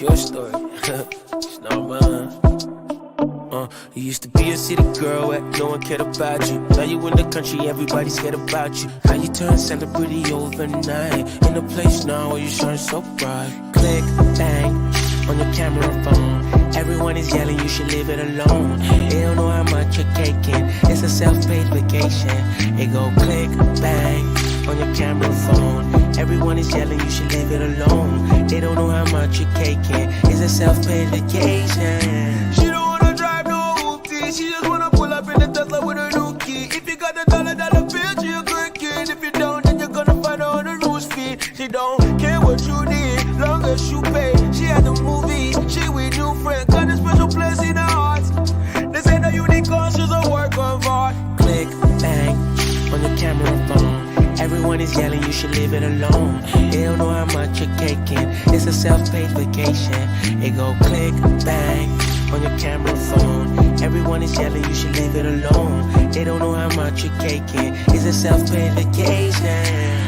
your story. It's not mine. You used to be a city girl where no one cared about you. Now you in the country, everybody's scared about you. How you turn celebrity overnight, in a place now where you shine so bright. Click, bang, on your camera phone. Everyone is yelling you should leave it alone. They don't know how much you're caking. It's a self-paid vacation. It go click, bang, on your camera phone. Everyone is yelling you should leave it alone. They don't know how much you're caking. It's a self-paid vacation. She don't wanna drive no hoopty. She just wanna pull up in the Tesla with her new key. If you got $1 bill, she a good kid. If you don't, then you're gonna find her on the roof feet. She don't care what you need, long as you pay. She had the movie, she with new friend. Got a special place in her heart. They say that unicorn, she's a work of art. Click, bang, on your camera phone. Everyone is yelling you should leave it alone. They don't know how much you're caking. It's a self-paid vacation. It go click, bang, on your camera phone. Everyone is yelling you should leave it alone. They don't know how much you're caking. It's a self-paid vacation.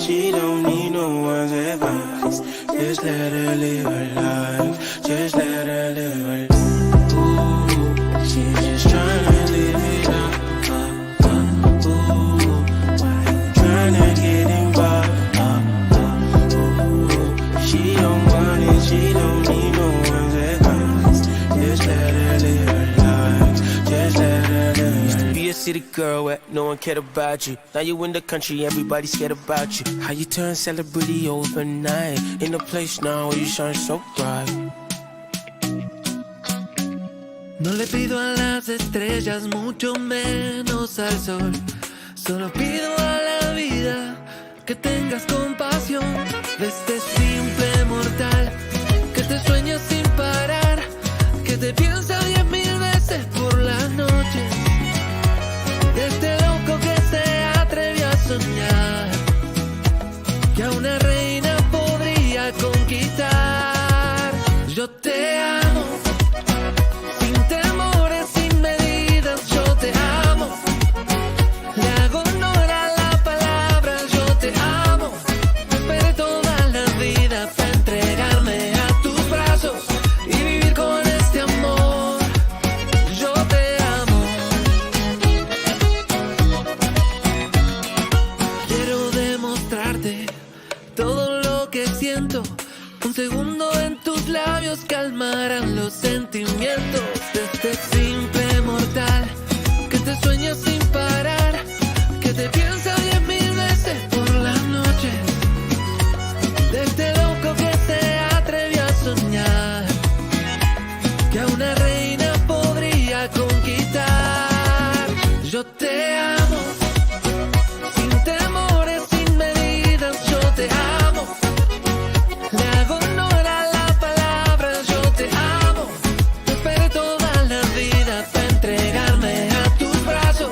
She don't need no one's advice. Just let her live her life. Just let her live her life. Ooh, she's just tryna live it up. Ooh, why you tryna get involved? Ooh, she don't want it. She don't need no one's advice. Just let her live her life. Just let her live her life. Used to be a city girl where no one cared about you. Now you in the country, everybody's scared about you. How you turn celebrity overnight, in a place now where you shine so bright. No le pido a las estrellas, mucho menos al sol. Solo pido a la vida que tengas compasión de este simple mortal que te sueña sin parar, que te piensa 10,000 veces por la noche. De este loco que se atrevió a soñar que a una reina podría conquistar. Yo te amo, sin temores, sin medidas, yo te amo. Le hago honor a la palabra, yo te amo. Esperé toda la vida para entregarme a tus brazos y vivir con este amor. Yo te amo. Quiero demostrarte todo lo que siento. Un segundo en tus labios calmarán los sentimientos de este simple mortal que te sueña sin parar, que te piensa 10,000 veces por las noches. De este loco que se atrevió a soñar que a una reina podría conquistar. Yo te amo, sin temores, sin medidas, yo te amo. Le hago honor a la palabra, yo te amo. Esperé toda la vida para entregarme a tus brazos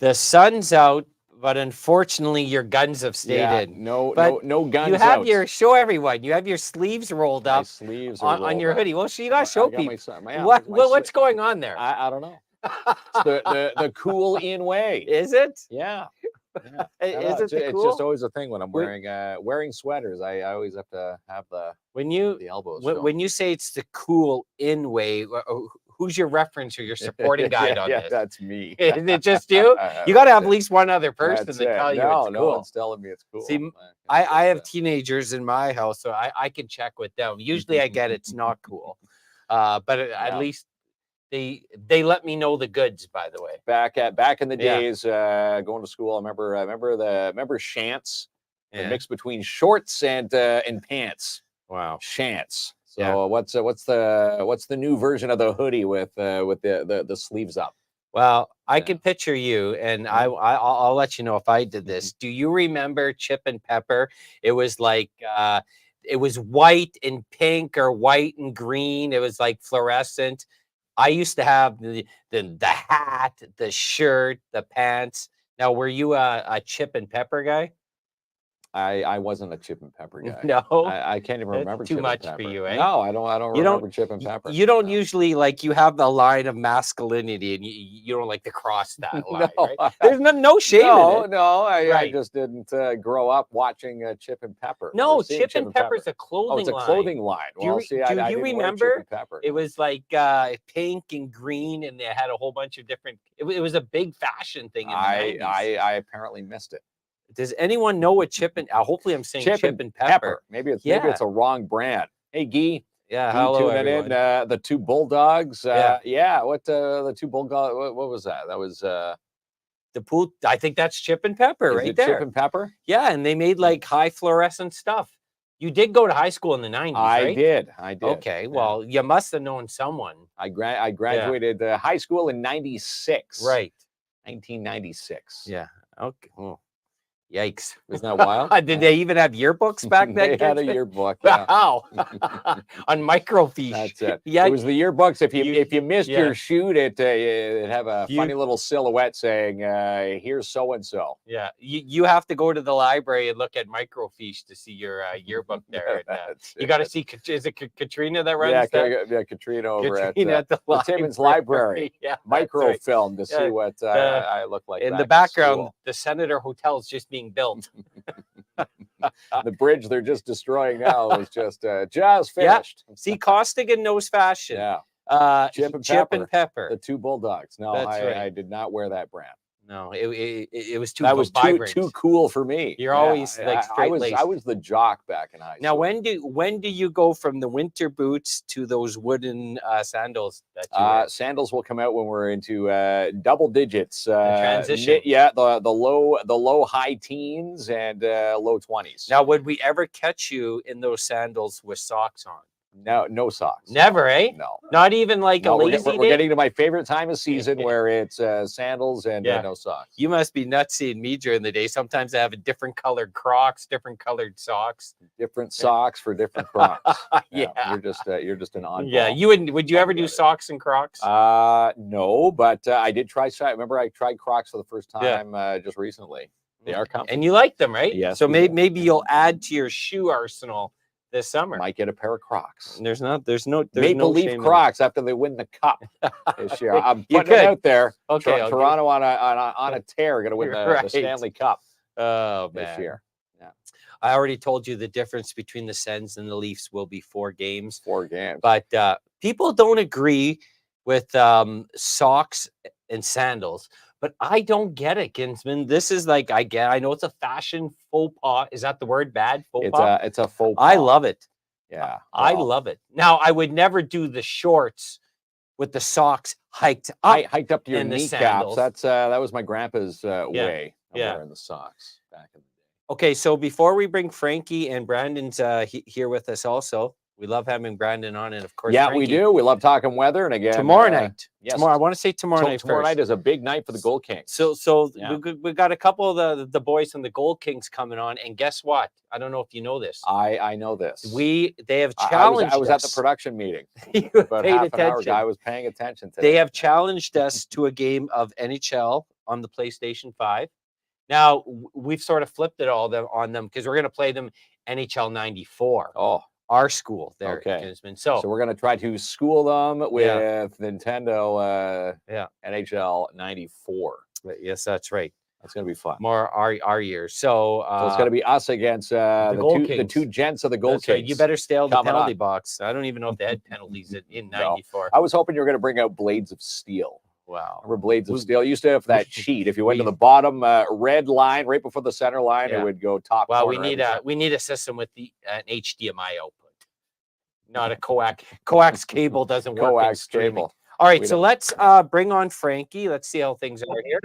The sun's out, but unfortunately your guns have stayed Yeah, in. no But guns you have out. your show everyone. You have your sleeves rolled My up sleeves are on your rolled up. hoodie. Well, so you got to show I got people yeah, what's going on there. I don't know. It's the cool in way. Is it? Yeah. Yeah. Is it the It's cool? just always a thing when I'm wearing sweaters. I always have to have the elbows. When you say it's the cool in way, who's your reference or your supporting guide on yeah, this? that's me. Is it just you? You got to have at least one other person That's to it. tell you No, it's cool. no, it's telling me it's cool. See, I have teenagers in my house, so I can check with them. Usually I get it's not cool, but at least they let me know the goods. By the way, back in the days, going to school, I remember shants, the mix between shorts and pants. Wow, shants. So what's the new version of the hoodie with the sleeves up? Well, I can picture you, and I'll let you know if I did this. Do you remember Chip and Pepper? It was like it was white and pink or white and green. It was like fluorescent. I used to have the hat, the shirt, the pants. Now, were you a Chip and Pepper guy? I wasn't a Chip and Pepper guy. No, I can't even remember. Too Chip much and Pepper. for you, eh? No, I don't remember Chip and Pepper. You don't usually like you have the line of masculinity, and you don't like to cross that line. Right? There's no shame in it. No, I just didn't grow up watching Chip and Pepper. No, Chip and Pepper's a clothing line. Oh, it's a clothing line. Well, do you remember? It was like pink and green, and they had a whole bunch of different. It was a big fashion thing in the 90s. I apparently missed it. Does anyone know what Chip and? Hopefully, I'm saying Chip and Pepper. Maybe it's a wrong brand. Hey, Guy. Yeah, Guy hello tuning everyone. in. The two bulldogs. What the two bulldogs? What was that? That was the pool. I think that's Chip and Pepper right there. Chip and Pepper. Yeah, and they made like high fluorescent stuff. You did go to high school in the 90s, right? I did. Okay, well, you must have known someone. I graduated high school in 96. Right. 1996. Yeah. Okay. Oh. Yikes. Isn't that wild? Did they even have yearbooks back then? They had a yearbook. Yeah. Wow. On microfiche. That's it. Yeah. It was the yearbooks. If you missed your shoot, it'd have a funny little silhouette saying, here's so-and-so. Yeah. You have to go to the library and look at microfiche to see your yearbook there. You got to see, is it Katrina that runs that? Yeah, Katrina over at the Timmins Library. Yeah, microfilm to see what I look like. In the background, the Senator Hotel is just being built. The bridge they're just destroying now is just finished. Yeah. See, Costigan knows fashion. Yeah. Chip and Pepper. The two bulldogs. No, I did not wear that brand. No, it was too. That was too cool for me. You're always like straight-laced. I was the jock back in high school. Now, when do you go from the winter boots to those wooden sandals? That you wear? Sandals will come out when we're into double digits. Transition. The low high teens and low 20s. Now, would we ever catch you in those sandals with socks on? No socks. Never, eh? No. Not even like a lazy day? We're getting to my favorite time of season where it's sandals and no socks. You must be nuts seeing me during the day. Sometimes I have a different colored Crocs, different colored socks. Different socks for different Crocs. Yeah. You're just an oddball. Yeah, would you ever do socks and Crocs? No, but I did try. Remember, I tried Crocs for the first time just recently. They are comfy. And you like them, right? Yes. So maybe you'll add to your shoe arsenal this summer. Might get a pair of Crocs. There's no Maple Leaf shame Crocs after they win the cup this year. I'm putting it out there. Okay, Toronto on a tear, going to win the Stanley Cup. Oh, this man. year. Yeah. I already told you the difference between the Sens and the Leafs will be 4 games. 4 games. But people don't agree with socks and sandals. But I don't get it, Kinsman. This is like I know it's a fashion faux pas. Is that the word? Bad faux pas? It's a faux pas. I love it. Yeah, I love it. Now I would never do the shorts with the socks hiked up to your kneecaps. That was my grandpa's way of wearing the socks back in the day. Okay, so before we bring Frankie and Brandon's here with us also. We love having Brandon on, and of course, yeah, Frankie. we do. We love talking weather, and again, tomorrow night. Yes, tomorrow. I want to say tomorrow night. Tomorrow night is a big night for the Gold Kings. So we got a couple of the boys from the Gold Kings coming on, and guess what? I don't know if you know this. I know this. They have challenged. I was at the production meeting. You about paid half attention. an hour ago. I was paying attention today. They have challenged us to a game of NHL on the PlayStation 5. Now we've sort of flipped it all on them because we're going to play them NHL 94. Oh, our school there, okay. Kinsman. So we're going to try to school them with Nintendo NHL 94. Yes, that's right. That's going to be fun. More our years. So it's going to be us against the two gents of the Gold Kings. Right. You better stay out the penalty box. I don't even know if they had penalties in 94. No. I was hoping you were going to bring out Blades of Steel. Wow. Remember Blades of Steel? You used to have that cheat. If you went to the bottom red line, right before the center line, it would go top. Well, we need a system with an HDMI output, not a coax cable. Doesn't work. Coax cable. All right, so let's bring on Frankie. Let's see how things are here.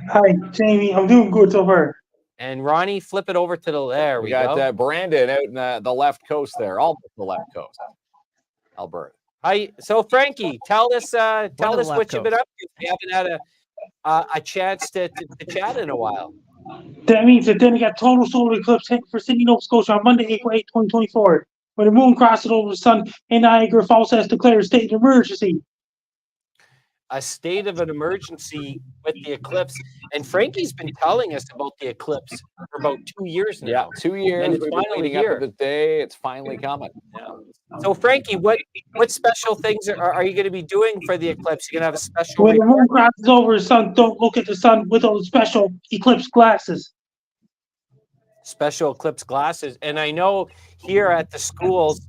Hi, Jamie. I'm doing good so far. And Ronnie, flip it over to the there. We got Brandon out in the left coast there, almost the left coast, Alberta. Hi. So Frankie, tell us what you've been up to. We haven't had a chance to chat in a while. That means that then we got total solar eclipse hit for Sydney, Nova Scotia on Monday, April 8, 2024. When the moon crosses over the sun and Niagara Falls has declared a state of emergency. A state of an emergency with the eclipse. And Frankie's been telling us about the eclipse for about 2 years now. Yeah, 2 years. And it's finally here. Up to the day. It's finally coming. Yeah. So Frankie, what special things are you going to be doing for the eclipse? You're going to have a special When the moon crosses over the sun, don't look at the sun with those special eclipse glasses. Special eclipse glasses. And I know here at the schools,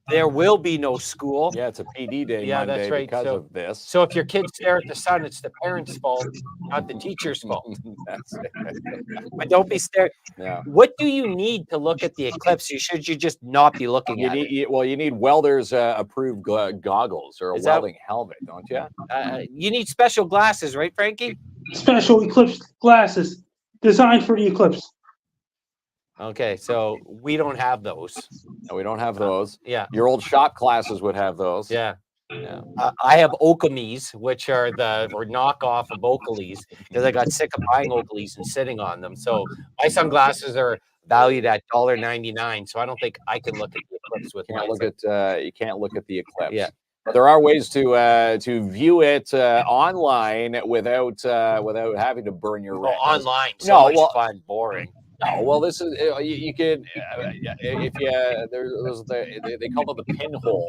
there will be no school. Yeah, it's a PD day Monday that's right. because of this. So if your kids stare at the sun, it's the parents' fault, not the teacher's fault. But don't be staring. Yeah. What do you need to look at the eclipse? Should you just not be looking at it? Well, you need welders approved goggles or a welding helmet, don't you? You need special glasses, right, Frankie? Special eclipse glasses designed for the eclipse. Okay, so we don't have those. No, we don't have those. Yeah. Your old shop classes would have those. Yeah. I have Okamis, which are knockoff of Oakleys, because I got sick of buying Oakleys and sitting on them. So my sunglasses are valued at $1.99. So I don't think I can look at the eclipse with mine. You can't look at the eclipse. Yeah. But there are ways to view it online without having to burn your rent. Online. So much fun, boring. No, well, this is you could if they call it the pinhole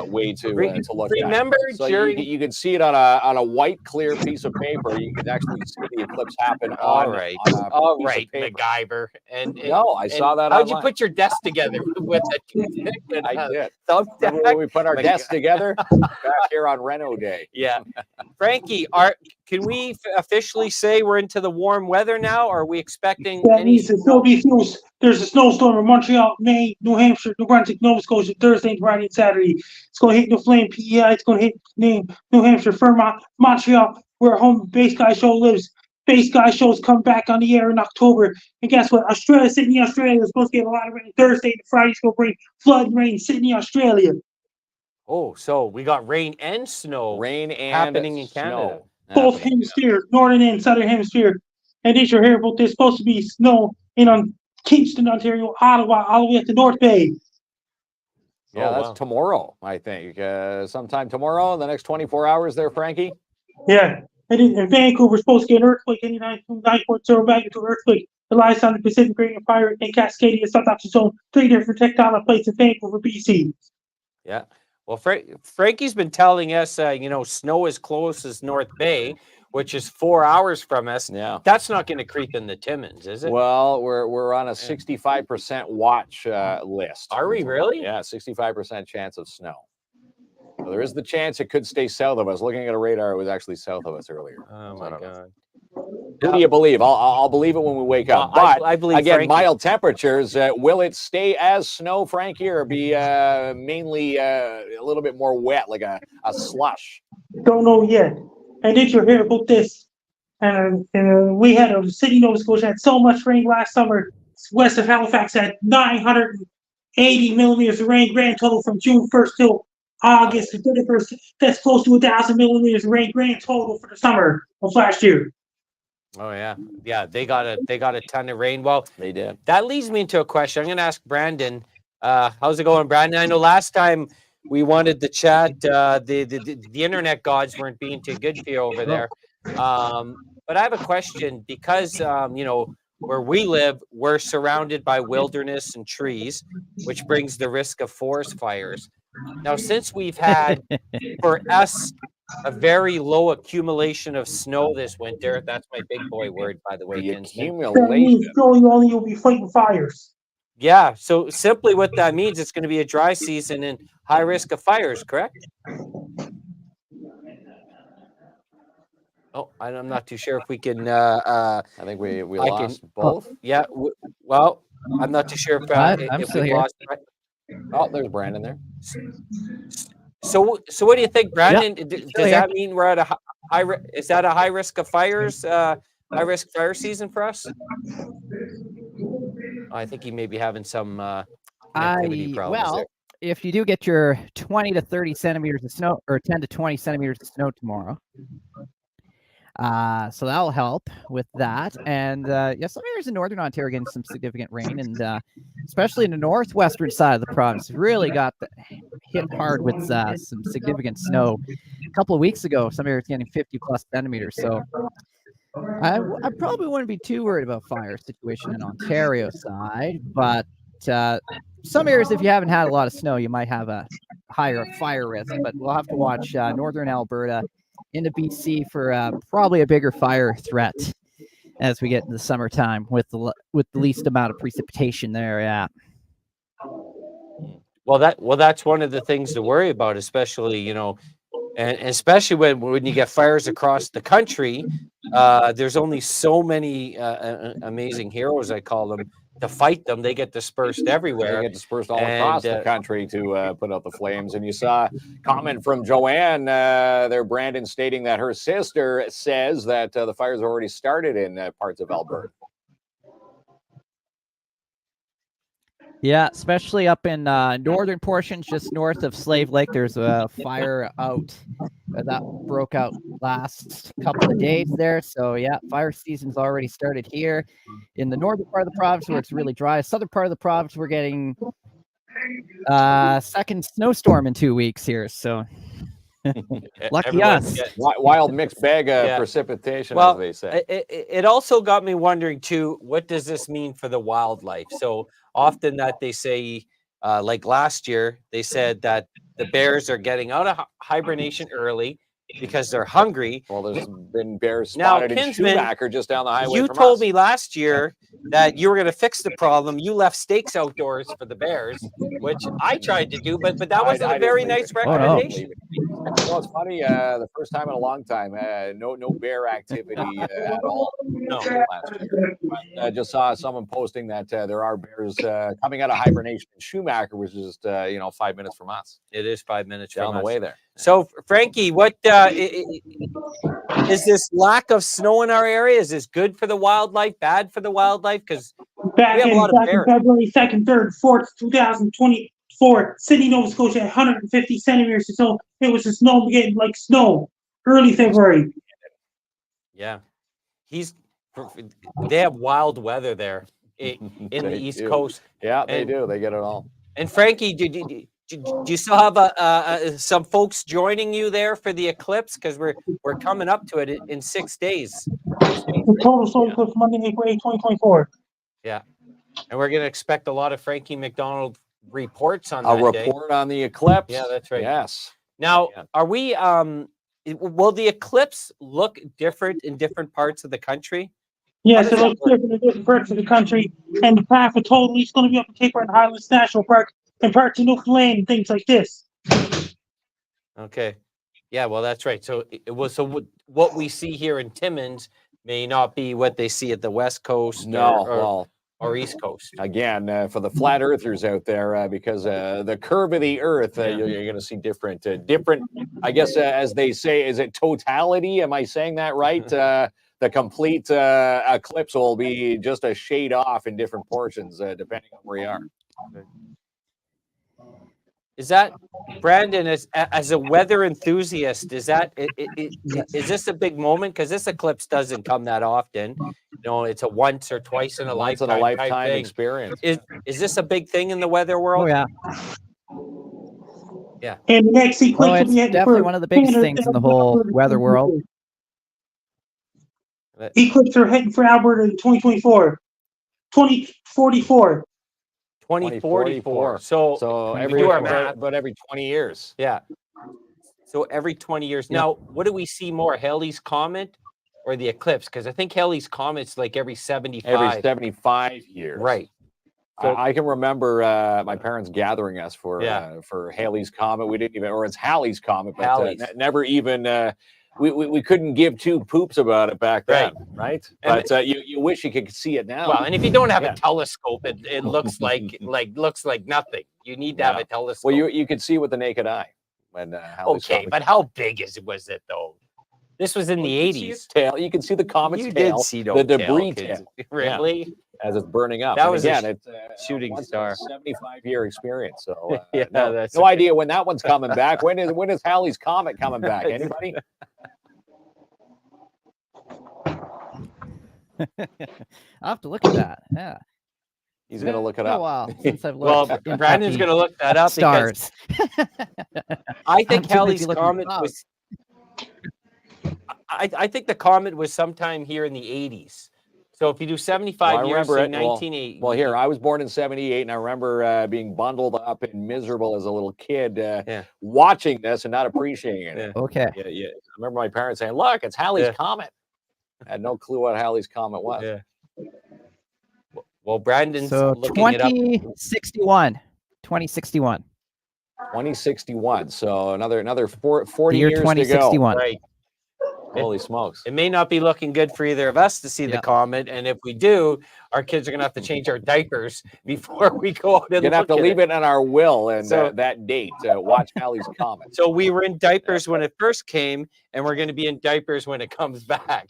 way to look Remember, at it. So you can see it on a white clear piece of paper. You can actually see the eclipse happen. All right, MacGyver. And no, I saw that. How'd you put your desk together with it? I did. When we put our desks together back here on Reno Day. Yeah, Frankie, can we officially say we're into the warm weather now? Or are we expecting? That means there's a snowstorm in Montreal, Maine, New Hampshire, New Brunswick, Nova Scotia, Thursday, Friday, and Saturday. It's going to hit New Flame, PEI. It's going to hit New Hampshire, Vermont, Montreal, where home base guy show lives. Base guy shows come back on the air in October. And guess what? Sydney, Australia is supposed to get a lot of rain. Thursday and Friday is going to bring flood and rain. Sydney, Australia. Oh, so we got rain and snow happening in Canada. Both hemispheres, northern and southern hemisphere. And did you hear about this? Supposed to be snow in Kingston, Ontario, Ottawa, all the way up to North Bay. Yeah, that's tomorrow, I think. Sometime tomorrow, in the next 24 hours there, Frankie? Yeah. And in Vancouver, supposed to get an earthquake, any 9.0 magnitude earthquake. It lies on the Pacific Ring of Fire and Cascadia subduction zone. 3 different tectonic plates in Vancouver, BC. Yeah. Well, Frankie's been telling us, snow as close as North Bay, which is 4 hours from us. Yeah. That's not going to creep in the Timmins, is it? Well, we're on a 65% watch list. Are we really? Yeah, 65% chance of snow. So there is the chance it could stay south of us. Looking at a radar, it was actually south of us earlier. Oh, my God. Who do you believe? I'll believe it when we wake up. But I believe again, Frankie. Mild temperatures. Will it stay as snow, Frankie, or be mainly a little bit more wet, like a slush? Don't know yet. And did you hear about this? And we had Sydney, Nova Scotia had so much rain last summer. West of Halifax had 980 millimeters of rain, grand total from June 1st till August 31st. That's close to 1,000 millimeters of rain, grand total for the summer of last year. Oh yeah, they got a ton of rain. Well, they did. That leads me into a question. I'm going to ask Brandon. How's it going, Brandon? I know last time we wanted to chat. The internet gods weren't being too good for you over there. But I have a question because you know, where we live, we're surrounded by wilderness and trees, which brings the risk of forest fires. Now, since we've had for us a very low accumulation of snow this winter, that's my big boy word, by the way. The Kinsman. accumulation. That means you'll be fighting fires. Yeah, so simply what that means, it's going to be a dry season and high risk of fires, correct? Oh, I'm not too sure if we can. I think we lost both. Yeah, well, I'm not too sure if, I'm if still we here. lost. Oh, there's Brandon there. So what do you think, Brandon? Does here. that mean we're at a high? Is that a high risk of fires? High risk fire season for us? I think he may be having some connectivity problems well, there. if you do get your 20 to 30 centimeters of snow, or 10 to 20 centimeters of snow tomorrow, so that'll help with that. And yeah, some areas in northern Ontario getting some significant rain, and especially in the northwestern side of the province, really got hit hard with some significant snow. A couple of weeks ago, some areas getting 50 plus centimeters. So I probably wouldn't be too worried about fire situation in Ontario side, but some areas, if you haven't had a lot of snow, you might have a higher fire risk. But we'll have to watch northern Alberta into BC for probably a bigger fire threat as we get into the summertime with the least amount of precipitation there. Yeah. Well, that's one of the things to worry about, especially, you know, and especially when you get fires across the country. There's only so many amazing heroes, I call them, to fight them. They get dispersed everywhere. They get dispersed all across the country to put out the flames. And you saw a comment from Joanne there, Brandon, stating that her sister says that the fires already started in parts of Alberta. Yeah, especially up in northern portions, just north of Slave Lake. There's a fire out that broke out last couple of days there. So yeah, fire season's already started here in the northern part of the province where it's really dry. Southern part of the province, we're getting second snowstorm in 2 weeks here. So lucky us. Wild mixed bag of precipitation, as they say. It also got me wondering too, what does this mean for the wildlife? So often that they say, like last year, they said that the bears are getting out of hibernation early because they're hungry. Well, there's been bears spotted in Schumacher just down the highway. You told me last year that you were going to fix the problem. You left steaks outdoors for the bears, which I tried to do, but that wasn't a very nice recommendation. Well, it's funny. The first time in a long time, no bear activity at all. No, last year. I just saw someone posting that there are bears coming out of hibernation in Schumacher, which is just 5 minutes from us. It is 5 minutes down the way there. So, Frankie, what is this lack of snow in our area? Is this good for the wildlife? Bad for the wildlife? Because we have a lot of bears. February 2nd, 3rd, 4th, 2024, Sydney, Nova Scotia, 150 centimeters of snow. It was a snow getting like snow early February. Yeah, they have wild weather there in the East Coast. Yeah, they do. They get it all. And Frankie, do you still have some folks joining you there for the eclipse? Because we're coming up to it in 6 days. The total solar eclipse Monday, April 8, 2024. Yeah, and we're going to expect a lot of Frankie MacDonald reports on a report on the eclipse. Yeah, that's right. Yes. Now, are we? Will the eclipse look different in different parts of the country? Yes, it looks different in different parts of the country, and the path for totally is going to be up in Cape Breton Highlands National Park and parts of Newfoundland and things like this. Okay. Yeah, well, that's right. So what we see here in Timmins may not be what they see at the West Coast or East Coast. Again, for the flat earthers out there, because the curve of the earth, you're going to see different, I guess, as they say, is it totality? Am I saying that right? The complete eclipse will be just a shade off in different portions, depending on where you are. Is that, Brandon, as a weather enthusiast, is this a big moment? Because this eclipse doesn't come that often. It's a once or twice in a lifetime experience. Is this a big thing in the weather world? Oh, yeah. Yeah. And the next eclipse Oh, will it's be heading definitely for one of the biggest Canada, things in the whole weather world. Eclipse are heading for Alberta in 2024. 2044. 2044. So So we every do our math. but every 20 years. Yeah. So every 20 years. Yeah. Now, what do we see more, Halley's Comet or the eclipse? Because I think Halley's Comet's like every 75. Every 75 years. Right. So I can remember my parents gathering us for Halley's Comet. We didn't even, or it's Halley's Comet, but Halley's. never even. We couldn't give two poops about it back then, right? And But you wish you could see it now. well, and if you don't have Yeah. a telescope, it looks like nothing. You need to have a telescope. Well, you could see with the naked eye when Halley's okay, Comet. but how big was it though? This was in the You can see 80s. its tail. You can see the comet's You tail. did see the no debris tail, kids. tail. Really? As it's burning up. That And was a again, it's shooting once in star. a 75-year experience. So Yeah, no that's no okay. idea when that one's coming back. When is Halley's Comet coming back? Anybody? I'll have to look at that. Yeah. He's gonna look it Been a up. while since I've Well, looked. into Brandon's the going to look that up because stars. I think I'm too busy Halley's looking at Comet clouds. was. I think the comet was sometime here in the 80s. So if you do 75 Well, I years, remember say it. Well, 1980. Well, here I was born in '78, and I remember being bundled up and miserable as a little kid, watching this and not appreciating it. Okay. Yeah. I remember my parents saying, "Look, it's Halley's Yeah. Comet." I had no clue what Halley's Comet was. Yeah. Well, Brandon's So looking it up. 2061. 2061. 2061. So another The 40 year years to go. 2061. Right. Holy smokes. It may not be looking good for either of us to see the Yeah. comet, and if we do, our kids are going to have to change our diapers before we go out and You're gonna have to look at leave it in our will and So- that date. Watch Halley's Comet. So we were in diapers when it first came, and we're going to be in diapers when it comes back.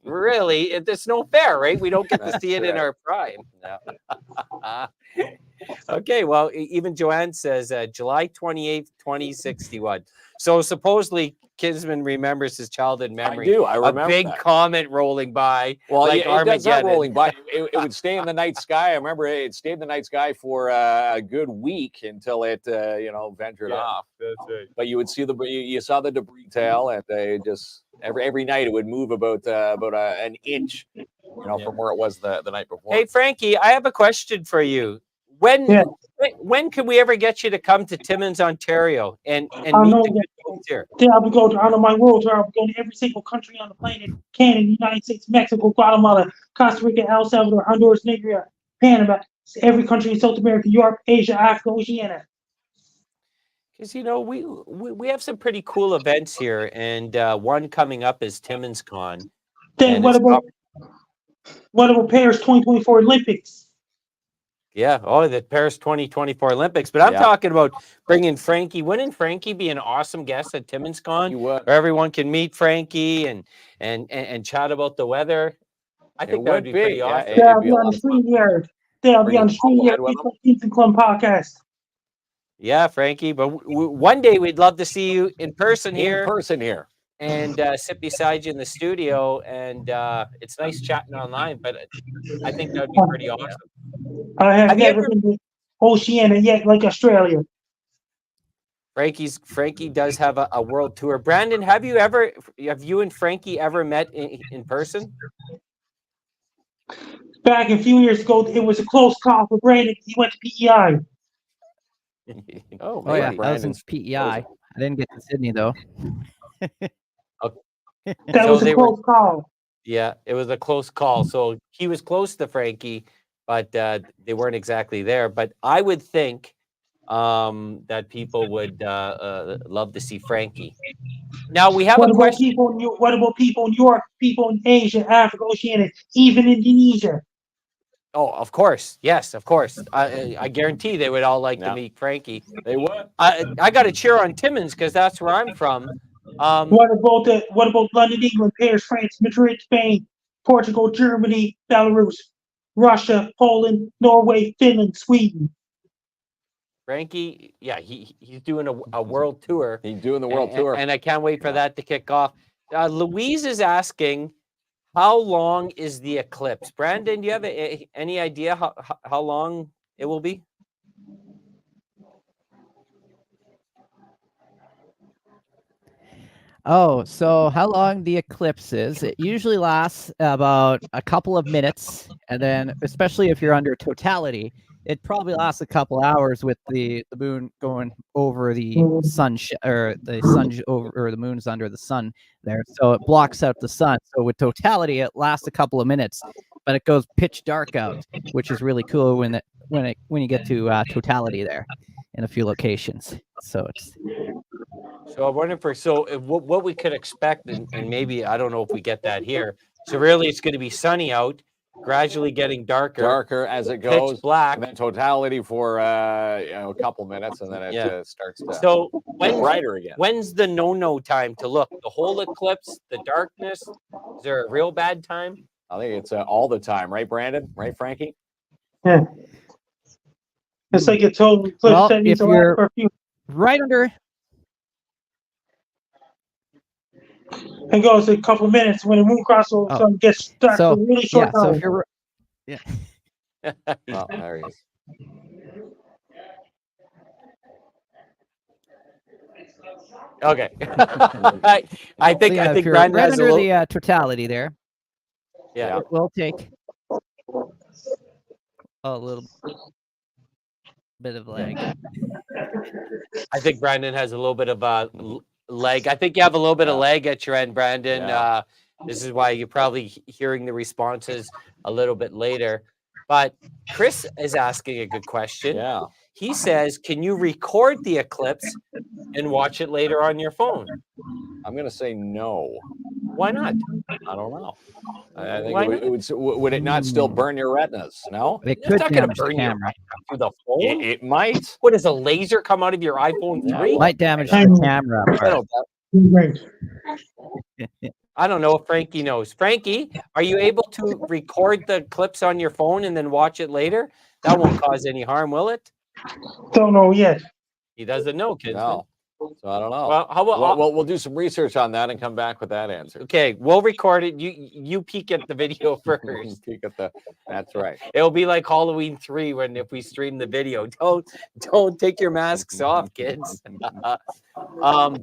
Really, it's no fair, right? We don't get to see it in our prime. Okay, well, even Joanne says July 28th, 2061. So supposedly Kinsman remembers his childhood memory. I do. I remember a big that. comet rolling by. Well, like it does not Armageddon. rolling by. It would stay in the night sky. I remember it stayed in the night sky for a good week until it, ventured off. That's right. But you would see you saw the debris tail, and they just every night it would move about an inch, from where it was the night before. Hey, Frankie, I have a question for you. When can we ever get you to come to Timmins, Ontario, and meet the good folks here? Then I'll be going on my world tour. I'll be going to every single country on the planet: Canada, United States, Mexico, Guatemala, Costa Rica, El Salvador, Honduras, Nigeria, Panama, every country in South America, Europe, Asia, Africa, Oceania. Because we have some pretty cool events here, and one coming up is Timmins Con. Then And what it's about Paris 2024 Olympics? Yeah. Oh, the Paris 2024 Olympics. But I'm talking about bringing Frankie. Wouldn't Frankie be an awesome guest at Timmins Con? You would. Where everyone can meet Frankie and chat about the weather. I think that would be pretty awesome. It'd They'll be be a on lot the of fun. StreamYard. They'll be Bring on a the StreamYard. bobblehead with them. KINZ and KLOMP podcast. Yeah, Frankie. But one day we'd love to see you in person here. In person here. And sit beside you in the studio, and it's nice chatting online. But I think that would be pretty awesome. I have Have you never ever- been to Oceania yet, like Australia. Frankie does have a world tour. Brandon, have you and Frankie ever met in person? Back a few years ago, it was a close call for Brandon. He went to PEI. Oh yeah, that was in Brandon's PEI. I didn't get to Sydney though. That So was a they were- close call. Yeah, it was a close call. So he was close to Frankie, but they weren't exactly there. But I would think that people would love to see Frankie. Now we have What a about question. what about people in Europe, people in Asia, Africa, Oceania, even Indonesia? Oh, of course. Yes, of course. I guarantee they would all like to Yeah. meet Frankie. They would. I got to cheer on Timmins because that's where I'm from. What about London, England, Paris, France, Madrid, Spain, Portugal, Germany, Belarus, Russia, Poland, Norway, Finland, Sweden? Frankie, yeah, he's doing a world tour. He's doing the world tour. And I can't wait for that to kick off. Louise is asking, how long is the eclipse? Brandon, do you have any idea how long it will be? Oh, so how long the eclipse is? It usually lasts about a couple of minutes, and then especially if you're under totality, it probably lasts a couple hours with the moon going over the sun or the sun over or the moon's under the sun there, so it blocks out the sun. So with totality, it lasts a couple of minutes, but it goes pitch dark out, which is really cool when you get to totality there in a few locations. So it's So I'm wondering what we could expect, and maybe I don't know if we get that here. So really, it's going to be sunny out, gradually getting darker as it pitch goes, black. and then totality for a couple minutes, and then it starts to So get brighter again. When's the no time to look? The whole eclipse, the darkness. Is there a real bad time? I think it's all the time, right, Brandon? Right, Frankie? Yeah. It's like a total eclipse well, that needs if to last you're for a few. right under. It goes a couple minutes when the moon crosses over the sun, gets dark for a really short So time. if you're Oh, there he is. Okay. I think if you're Brandon right has under a little, the totality there, yeah. it will take a little bit of lag. I think Brandon has a little bit of lag. I think you have a little bit of lag at your end, Brandon. Yeah. This is why you're probably hearing the responses a little bit later. But Chris is asking a good question. Yeah. He says, can you record the eclipse and watch it later on your phone? I'm going to say no. Why not? I don't know. I think Why would it not still burn your retinas? No? It It's could not going to damage the burn your camera. through the phone. It might. What, does a laser come out of your iPhone 3? Might damage the camera. I don't know if Frankie knows. Frankie, are you able to record the clips on your phone and then watch it later? That won't cause any harm, will it? Don't know yet. He doesn't know, kids. No. So I don't know. Well, how about we'll do some research on that and come back with that answer. okay, we'll record it. You peek at the video first. Peek at that's right. It'll be like Halloween 3 if we stream the video. Don't take your masks off, kids.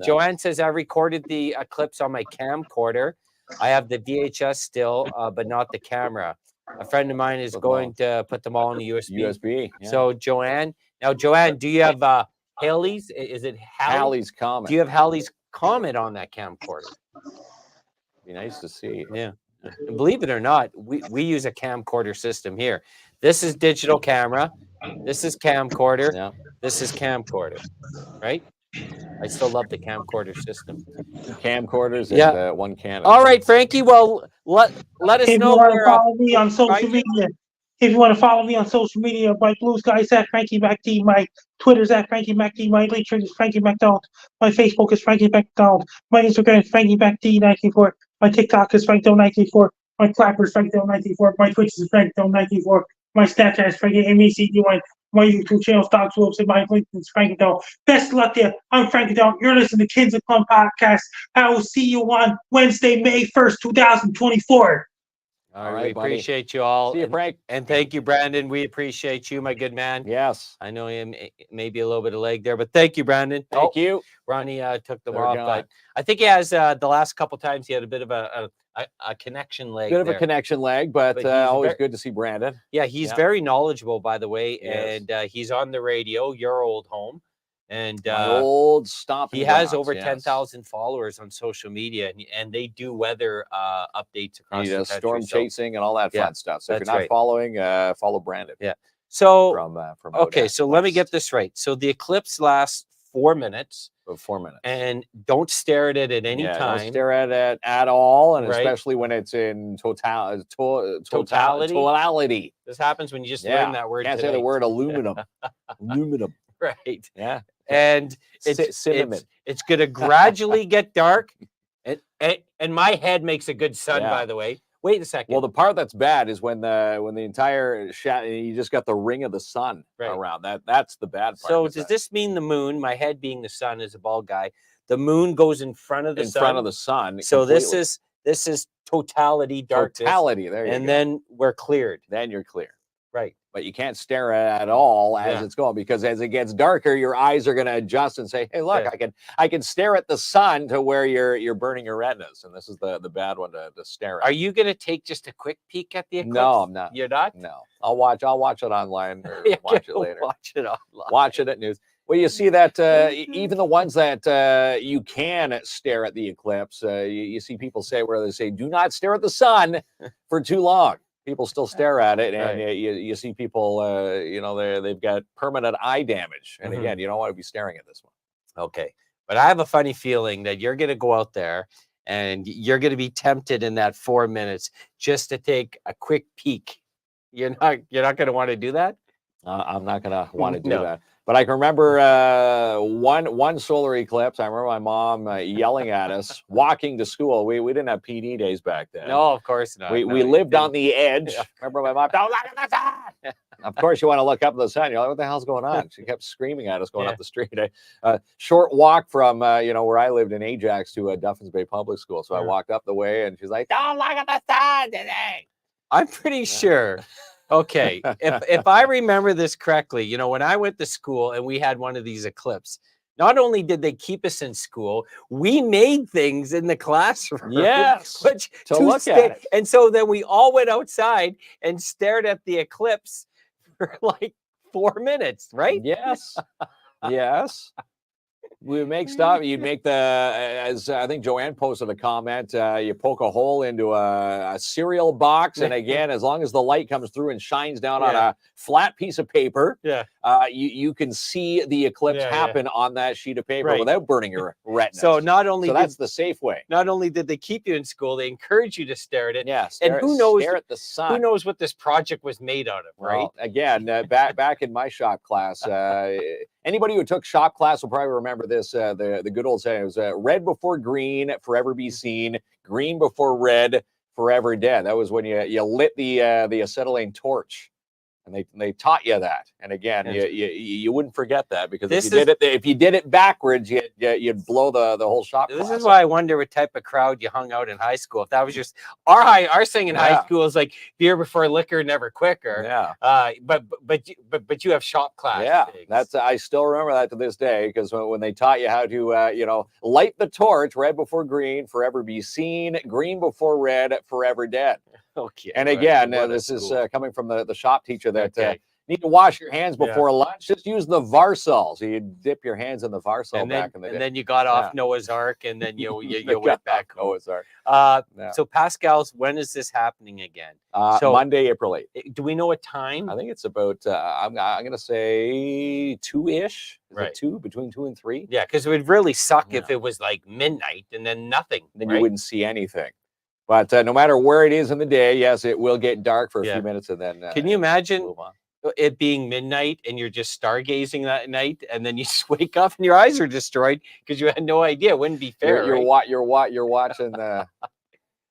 Joanne says I recorded the eclipse on my camcorder. I have the VHS still, but not the camera. A friend of mine is going to put them all on the USB. Yeah. So Joanne, do you have Halley's? Is it Halley's Comet? Do you have Halley's Comet on that camcorder? Be nice to see. Yeah. And believe it or not, we use a camcorder system here. This is digital camera. This is camcorder. Yeah. This is camcorder. Right? I still love the camcorder system. Camcorders and Yeah. one Canon. All right, Frankie. Well, let us If know you want where. to follow me on social right? media, if you want to follow me on social media, my Blue Sky is at Frankie MacD, my Twitter's at Frankie MacD, my link tree is Frankie MacDonald, my Facebook is Frankie MacDonald, my Instagram is Frankie MacD94, my TikTok is FrankDo94, my Clapper is FrankDo94, my Twitch is FrankDo94, my Snapchat is Frankie MECD1, my YouTube channel is Docs Wolves, and my LinkedIn is Frankie Do. Best of luck there. I'm Frankie Do. You're listening to KINZ and KLOMP podcast. I will see you on Wednesday, May 1st, 2024. All right, right, we buddy. appreciate you all. See you, Frank. And thank you, Brandon. We appreciate you, my good man. Yes. I know him maybe a little bit of leg there, but thank you, Brandon. Thank you. Ronnie took them They're off, gone. but I think he has the last couple times he had a bit of a connection leg. Bit of there. a connection lag, but But he's always very- good to see Brandon. Yeah, he's Yeah. very knowledgeable, by the way, Yes. and he's on the radio, your old home, and My old stomping he has grounds, over yes. 10,000 followers on social media, and they do weather updates across He the does country. storm so, chasing and all that Yeah, fun stuff. So if that's you're not right. following, follow Brandon. Yeah. So From okay, Odac so let me West. get this right. So the eclipse lasts 4 minutes, About 4 minutes. and don't stare at it at any Yeah, time. don't stare at it at all, and Right. especially when it's in Totality? totality. This happens when you just Yeah, learn that word. can't say the today. word aluminum. Aluminum. Right. Yeah. And it's Cinnamon. It's going to gradually get dark, and my head makes a good sun. Yeah. By the way, wait a second. Well, the part that's bad is when the entire you just got the ring of the sun Right. around. That's the bad part. so is does that this mean the moon? My head being the sun is a bald guy. The moon goes in front of the in sun. front of the sun? So completely. this is totality darkness. totality. There you and go. then we're cleared. Then you're clear. Right. but you can't stare at all as Yeah. it's going, because as it gets darker, your eyes are going to adjust and say, "Hey, look, Yeah. I can stare at the sun to where you're burning your retinas," and this is the bad one to stare at. Are you gonna take just a quick peek at the eclipse? No, I'm not. You're not? No, I'll watch it online or Yeah, watch it later. Watch it online. Watch it at news. Well, you see that even the ones that you can stare at the eclipse, you see people say where they say, "Do not stare at the sun for too long." People still stare at it, and Right. you see people, they've got permanent eye damage. And again, you don't want to be staring at this one. Okay. But I have a funny feeling that you're gonna go out there and you're gonna be tempted in that 4 minutes just to take a quick peek. You're not gonna want to do that? I'm not going to want to do No. that. But I can remember one solar eclipse. I remember my mom yelling at us walking to school. We didn't have PD days back then. No, of course not. We No, we you lived didn't. on the edge. Yeah. Remember my mom, "Don't look at the sun." Of course, you want to look up at the sun. You're like, "What the hell's going on?" She kept screaming at us going Yeah. up the street. Short walk from where I lived in Ajax to Duffins Bay Public School. So I Yeah. walked up the way, and she's like, "Don't look at the sun today." I'm pretty sure. Okay, if I remember this correctly, when I went to school and we had one of these eclipses, not only did they keep us in school, we made things in the classroom. Yes, which to look stay- at it. And so then we all went outside and stared at the eclipse for like 4 minutes, right? Yes, yes. We would make stuff. You'd make as I think Joanne posted a comment. You poke a hole into a cereal box, and again, as long as the light comes through and shines down on Yeah. a flat piece of paper, Yeah. you can see the eclipse Yeah, yeah. happen on that sheet of paper Right. without burning your retinas. So not only So that's the safe way. not only did they keep you in school, they encourage you to stare at it. Yeah, And who knows- Stare at the sun. Who knows what this project was made out of, right? Well, again, back in my shop class, anybody who took shop class will probably remember this. The good old saying was red before green, forever be seen. Green before red, forever dead. That was when you lit the acetylene torch, and they taught you that. And again, you wouldn't forget that, because if you did it backwards, you'd blow the whole shop This class is up. why I wonder what type of crowd you hung out in high school. If that was just our thing in high Yeah. school is like beer before liquor, never quicker. Yeah. But you have shop class. Yeah, things. I still remember that to this day, because when they taught you how to, light the torch, red before green, forever be seen, green before red, forever dead. Okay. And right, again, what a this is school. coming from the shop teacher that Okay. need to wash your hands Yeah. before lunch. Just use the Varsol. So you dip your hands in the Varsol and then, back in the day. and then you got off Yeah. Noah's Ark, and then you They went got back off home. Noah's Ark. Yeah. So Pascal's, when is this happening again? So- Monday, April 8th. Do we know a time? I think it's about, I'm going to say 2-ish. Is Right. it 2? Between 2 and 3? Yeah, because it would really suck if Yeah. it was like midnight and then nothing. Then right? you wouldn't see anything. But no matter where it is in the day, yes, it will get dark for a Yeah. few minutes, and then Can you imagine move on. it being midnight and you're just stargazing that night, and then you just wake up and your eyes are destroyed because you had no idea? It wouldn't be fair. You're right? you're watching the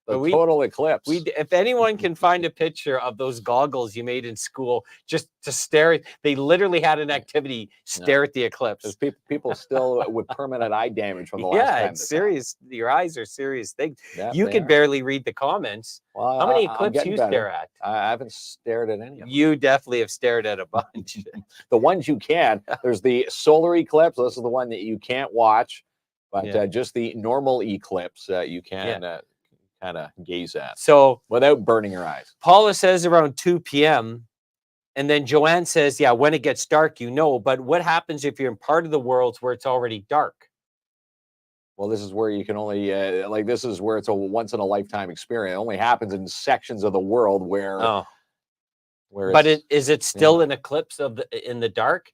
But we- total eclipse. If anyone can find a picture of those goggles you made in school, just to stare at, they literally had an activity, stare at the eclipse. There's people still with permanent eye damage from the last Yeah, time. it's this serious. Your eyes are serious things. happened. You They can are. barely read the comments. Well, How many I'm eclipses getting you better. stare at? I haven't stared at any of them. You definitely have stared at a bunch. The ones you can. There's the solar eclipse. This is the one that you can't watch, but Yeah. just the normal eclipse you can kind of gaze at So without burning your eyes. Paula says around 2 p.m. And then Joanne says, yeah, when it gets dark, but what happens if you're in part of the world where it's already dark? Well, this is where you can only this is where it's a once in a lifetime experience. It only happens in sections of the world where But it's, is it still an eclipse in the dark?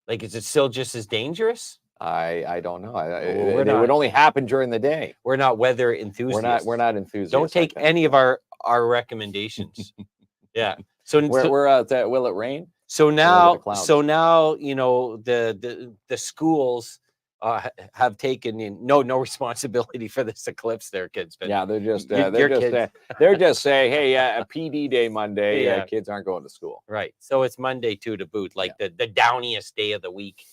Like, is it still just as dangerous? I don't know. we're It not- would only happen during the day. We're not weather enthusiasts. We're not enthusiasts. Don't take like that. any of our recommendations. Yeah. So We're at will it rain? So at now, the clouds. the schools have taken no responsibility for this eclipse. There, kids. But Yeah, they're just your they're just saying, hey, a PD day Monday, Yeah. kids aren't going to school. right. So it's Monday too to boot, like the downiest day of the week,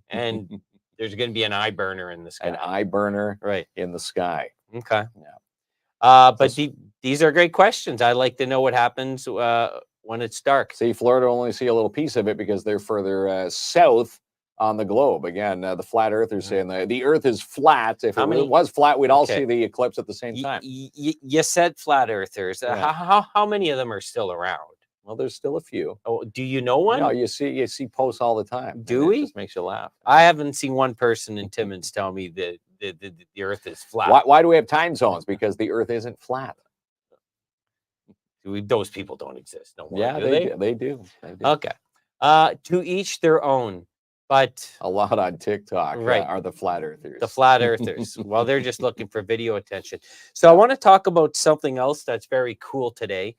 and there's going to be an eye burner in the sky. An eye burner Right. in the sky. Okay. Yeah. But these are great questions. I'd like to know what happens when it's dark. See, Florida only see a little piece of it because they're further south on the globe. Again, the flat earthers saying the Earth is flat. If it was flat, we'd all see the eclipse at the same time. You said flat earthers. How many of them are still around? Well, there's still a few. Oh, do you know one? No, you see posts all the time. Do we? It just makes you laugh. I haven't seen one person in Timmins tell me that the Earth is flat. Why do we have time zones? Because the Earth isn't flat. Those people don't exist. No more, yeah, do they do. Okay. To each their own. But a lot on TikTok right. Are the flat earthers. The flat earthers. Well, they're just looking for video attention. So I want to talk about something else that's very cool today.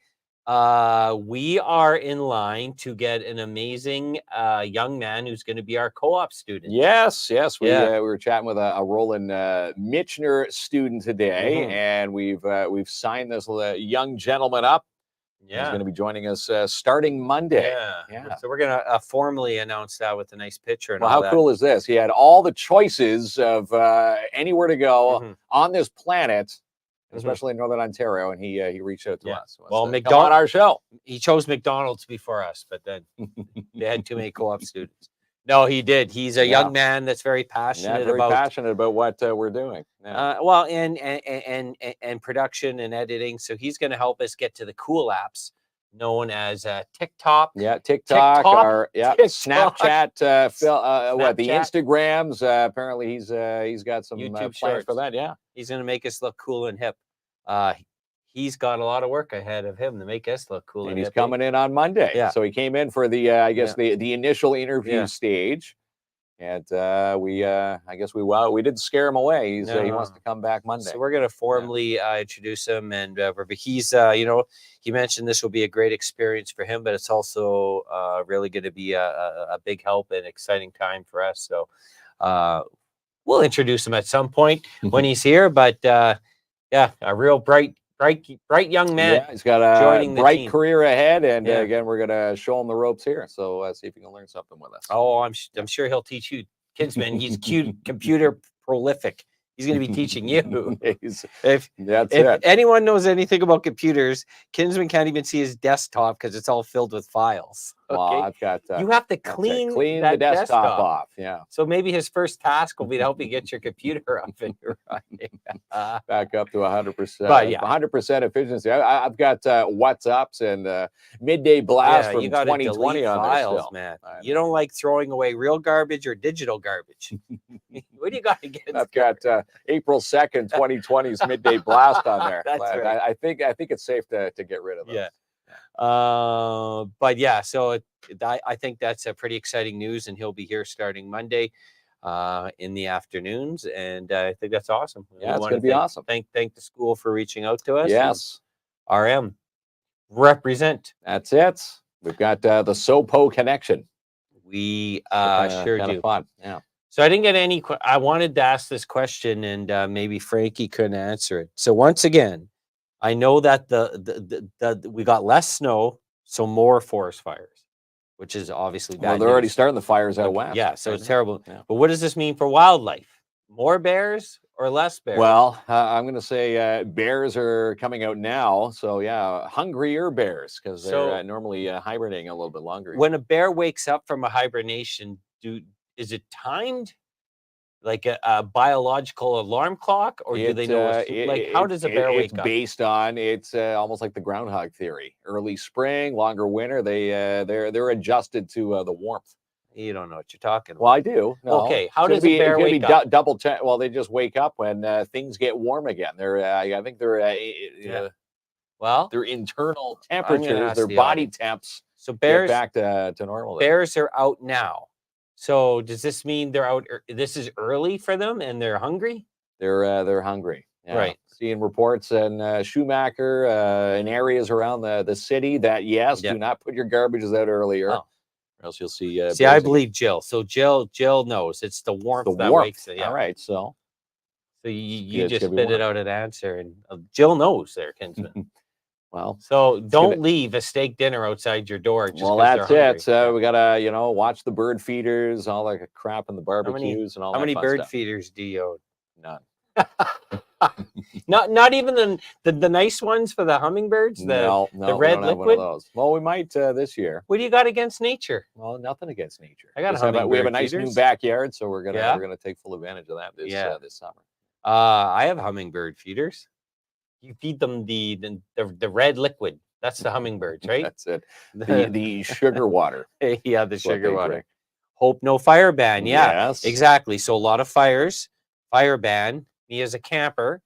We are in line to get an amazing young man who's going to be our co-op student. Yes. We were chatting with a Roland Mitchner student today, and we've signed this young gentleman up. Yeah, he's going to be joining us starting Monday. Yeah. So we're going to formally announce that with a nice picture. And well, how cool is this? He had all the choices of anywhere to go on this planet, especially in Northern Ontario, and he reached out to us. Well, McDonald on our show. He chose McDonald's before us, but then they had too many co-op students. No, he did. He's a young man that's very passionate about what we're doing. Well, and production and editing. So he's going to help us get to the cool apps known as TikTok. Yeah, TikTok. Snapchat. The Instagrams. Apparently, he's got some YouTube plans for that. Yeah, he's going to make us look cool and hip. He's got a lot of work ahead of him to make us look cool. And he's coming in on Monday. Yeah. So he came in for the, the initial interview stage. And we didn't scare him away. He wants to come back Monday. So we're going to formally introduce him. And he's, he mentioned this will be a great experience for him, but it's also really going to be a big help and exciting time for us. So we'll introduce him at some point when he's here. But a real bright young man. Yeah, he's got a bright career ahead, and again, we're gonna show him the ropes here. So see if you can learn something with us. Oh, I'm sure he'll teach you, Kinsman. He's computer prolific. He's going to be teaching you. If anyone knows anything about computers, Kinsman can't even see his desktop because it's all filled with files. Okay? Well, I've got you have to clean the desktop off. Yeah. So maybe his first task will be to help you get your computer up and running. Back up to 100%. But 100% efficiency. I've got WhatsApps and midday blast from 2020 on files, man. You don't like throwing away real garbage or digital garbage. What do you got against? I've got April 2nd, 2020's midday blast on there. That's right. I think it's safe to get rid of those. Yeah. But yeah, so I think that's a pretty exciting news, and he'll be here starting Monday in the afternoons, and I think that's awesome. Yeah, it's going to be awesome. Thank the school for reaching out to us. Yes. RM represent. That's it. We've got the SOPO connection. We sure do. Fun. Yeah. So I didn't get any. I wanted to ask this question, and maybe Frankie couldn't answer it. So once again, I know that we got less snow, so more forest fires, which is obviously bad. Well, they're already starting the fires out west. Yeah, so it's terrible. Yeah. But what does this mean for wildlife? More bears or less bears? Well, I'm going to say bears are coming out now. So yeah, hungrier bears because they're normally hibernating a little bit longer. When a bear wakes up from a hibernation, is it timed? Like a biological alarm clock, or do they know? How does a bear wake up? Based on almost like the groundhog theory. Early spring, longer winter. They're adjusted to the warmth. You don't know what you're talking about. Well, I do. No. Okay, how does a bear wake up? Well, they just wake up when things get warm again. I think they're their internal temperatures, their body temps. So bears get back to normal. Bears are out now. So does this mean they're out? This is early for them, and they're hungry. They're hungry, right? Seeing reports in Schumacher in areas around the city that do not put your garbages out earlier, or else you'll see. See, I believe Jill. So Jill knows it's the warmth that wakes it. Yeah. All right, so you just spit it out an answer, and Jill knows there, Kinsman. Well, so don't leave a steak dinner outside your door. Just that's it. So we gotta, watch the bird feeders, all that crap in the barbecues, and all. How that many fun bird stuff. feeders do you own? None. Not even the nice ones for the hummingbirds. No, the we red don't have one liquid. of those. Well, we might this year. What do you got against nature? Well, nothing against nature. I got We have a hummingbird nice new feeders. backyard, so we're Yeah. gonna take full advantage of that this summer. I have hummingbird feeders. You feed them the red liquid. That's the hummingbirds, right? That's it. The sugar water. Yeah, the That's what sugar they water. drink. Hope no fire ban. Yeah, Yes. exactly. So a lot of fires, fire ban. Me as a camper,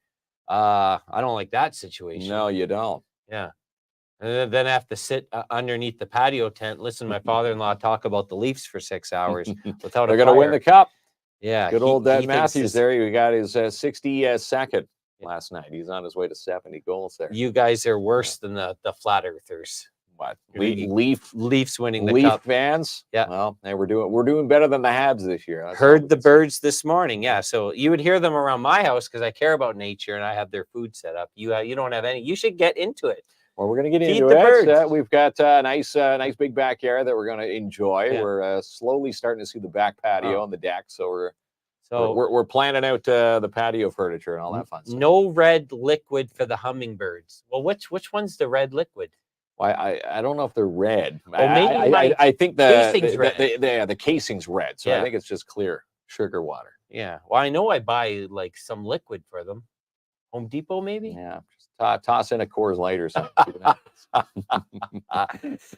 I don't like that situation. No, you don't. Yeah. And then I have to sit underneath the patio tent, listen to my father-in-law talk about the Leafs for 6 hours without They're a going to win fire. the cup. Yeah. Good he- old he thinks Matthews this- there. He got his 62nd last night. He's on his way to 70 goals there. You guys are worse than the flat earthers. What? You- Leaf Leafs winning the Leaf cup. fans? Yeah. Well, hey, we're doing better than the Habs this year. That's all Heard we the can say. birds this morning. Yeah. So you would hear them around my house because I care about nature and I have their food set up. You don't have any. You should get into it. Well, we're going to get Feed into the it. birds. We've got a nice big backyard that we're going to enjoy. Yeah. We're slowly starting to see the back patio Oh. on the deck, so So we're planning out the patio furniture and all that fun stuff. no red liquid for the hummingbirds. Well, which one's the red liquid? I don't know if they're red. Oh, maybe my I think casing's red. the casing's red, so I Yeah. think it's just clear sugar water. Yeah. Well, I know I buy like some liquid for them. Home Depot, maybe. Yeah, just toss in a Coors Light or something. See what happens.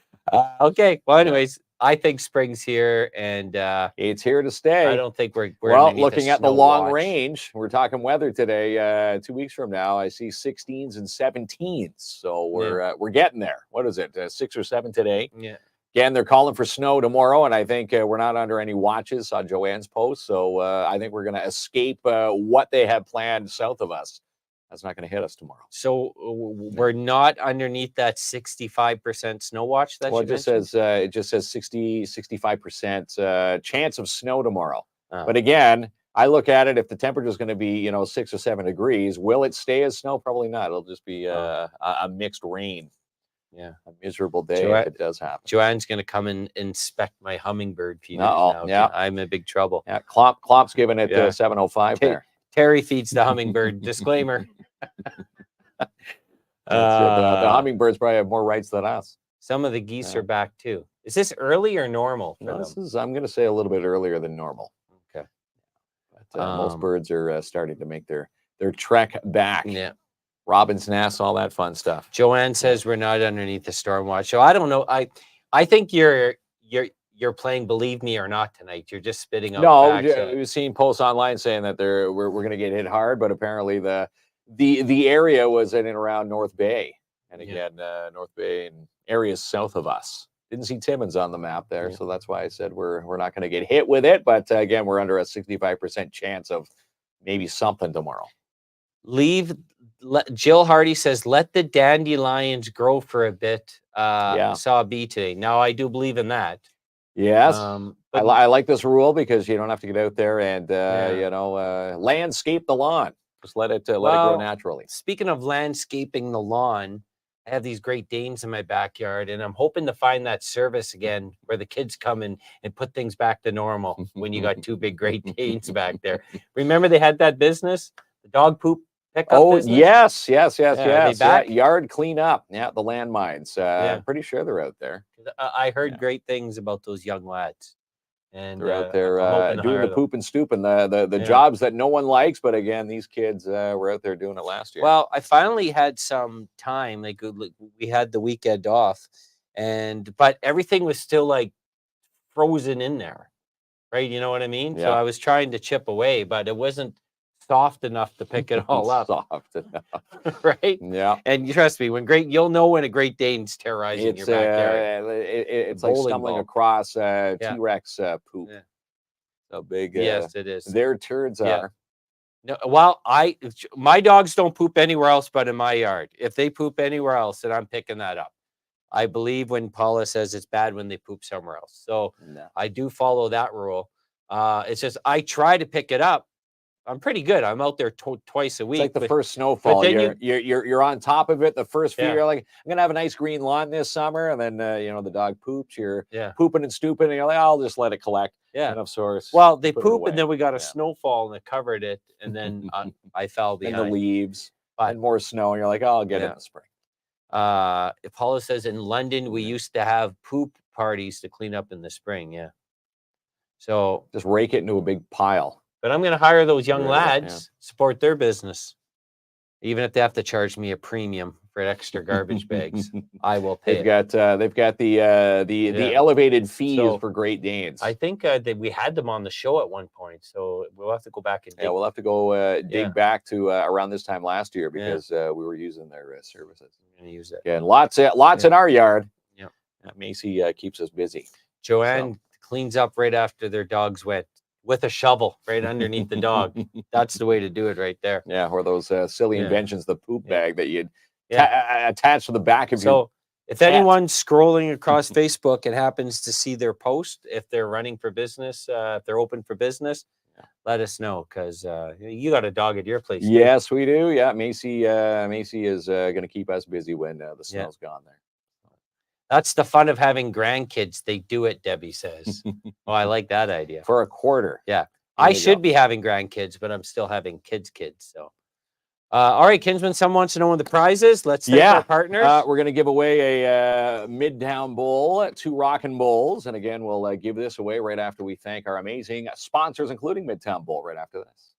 Okay. Well, anyways, I think spring's here, and It's here to stay. I don't think we're Well, underneath a looking at the snow long watch. range, we're talking weather today. 2 weeks from now, I see 16s and 17s. So we're getting there. What is it? 6 or 7 today. Yeah. Again, they're calling for snow tomorrow, and I think we're not under any watches. Saw Joanne's post, so I think we're going to escape what they have planned south of us. That's not going to hit us tomorrow. So we're not underneath that 65% snow watch that Well, you mentioned? it just says 65% chance of snow tomorrow. Oh. But again, I look at it, if the temperature is going to be 6 or 7 degrees, will it stay as snow? Probably not. It'll just be a mixed rain. Yeah. A miserable day Joanne- if it does happen. Joanne's going to come and inspect my hummingbird feeders Uh-oh, now. yeah. I'm in big trouble. Yeah, Klopp's giving it Yeah. 7:05 Okay. there. Terry feeds the hummingbird. Disclaimer. That's it. The hummingbirds probably have more rights than us. Some of the geese Yeah. are back too. Is this early or normal for No, them? this is, I'm going to say, a little bit earlier than normal. Okay. But most Um, birds are starting to make their trek back. Yeah. Robin's nest, all that fun stuff. Joanne says we're not underneath the storm watch. So I don't know. I think you're playing believe me or not tonight. You're just spitting out No, facts. we've seen posts online saying that we're going to get hit hard, but apparently the area was in and around North Bay, and Yeah. again North Bay and areas south of us. Didn't see Timmins on the map there, Yeah. so that's why I said we're not going to get hit with it. But again, we're under a 65% chance of maybe something tomorrow. Jill Hardy says, let the dandelions grow for a bit. Yeah. Saw a bee today. Now I do believe in that. Yes. But I like this rule because you don't have to get out there and Yeah. landscape the lawn. Just let it grow Well, naturally. speaking of landscaping the lawn, I have these Great Danes in my backyard, and I'm hoping to find that service again where the kids come in and put things back to normal when you got 2 big Great Danes back there. Remember they had that business, the dog poop pickup Oh, business? yes. are they back? Yard cleanup. Yeah, the landmines. I'm pretty sure they're out there. I heard Yeah. great things about those young lads. And They're out there I'm hoping to doing hire the them. poop and stooping, the Yeah. jobs that no one likes. But again, these kids were out there doing it last year. Well, I finally had some time. We had the weekend off, but everything was still like frozen in there, right? You know what I mean? So Yeah. I was trying to chip away, but it wasn't soft enough to pick it all up, Soft enough. right? Yeah. And you trust me, you'll know when a Great Dane's terrorizing your backyard. It's like Bowling stumbling ball. across T-Rex poop. Yeah. So big. Yes, it is. Their turds Yeah. are. No, well, my dogs don't poop anywhere else but in my yard. If they poop anywhere else, then I'm picking that up. I believe when Paula says it's bad when they poop somewhere else. So No. I do follow that rule. It's just I try to pick it up. I'm pretty good. I'm out there twice a It's week. like the but- first snowfall. then You're on top of it. The first few, Yeah. you're like, I'm gonna have a nice green lawn this summer, and then the dog poops. You're Yeah. pooping and stooping, and you're like, I'll just let it collect. Yeah. And of course, Well, they put it poop, away. and then we got a Yeah. snowfall, and it covered it, and then I fell And behind. the leaves. and more snow, and you're like, oh, I'll get it in the spring. Paula says in London we used to have poop parties to clean up in the spring. Yeah. So just rake it into a big pile. But I'm going to hire those young lads, support their business, even if they have to charge me a premium for extra garbage bags. I will pay. They've got the elevated fees for Great Danes. I think that we had them on the show at one point, so we'll have to go back and we'll have to go dig back to around this time last year because we were using their services. I'm going to use it. Yeah, and lots in our yard. Yeah, Macy keeps us busy. Joanne cleans up right after their dog's wet with a shovel right underneath the dog. That's the way to do it right there. Yeah, or those silly inventions, the poop bag that you'd attach to the back of your. So if anyone's scrolling across Facebook and happens to see their post, if they're running for business, if they're open for business, let us know, because you got a dog at your place. Yes, we do. Yeah, Macy is going to keep us busy when the snow's gone there. That's the fun of having grandkids. They do it, Debbie says. Oh, I like that idea. For a quarter. Yeah. I should be having grandkids, but I'm still having kids. So, all right, Kinsman, someone wants to know what the prize is. Let's thank our partners. We're going to give away a Midtown Bowl, 2 Rockin' Bowls. And again, we'll give this away right after we thank our amazing sponsors, including Midtown Bowl, right after this.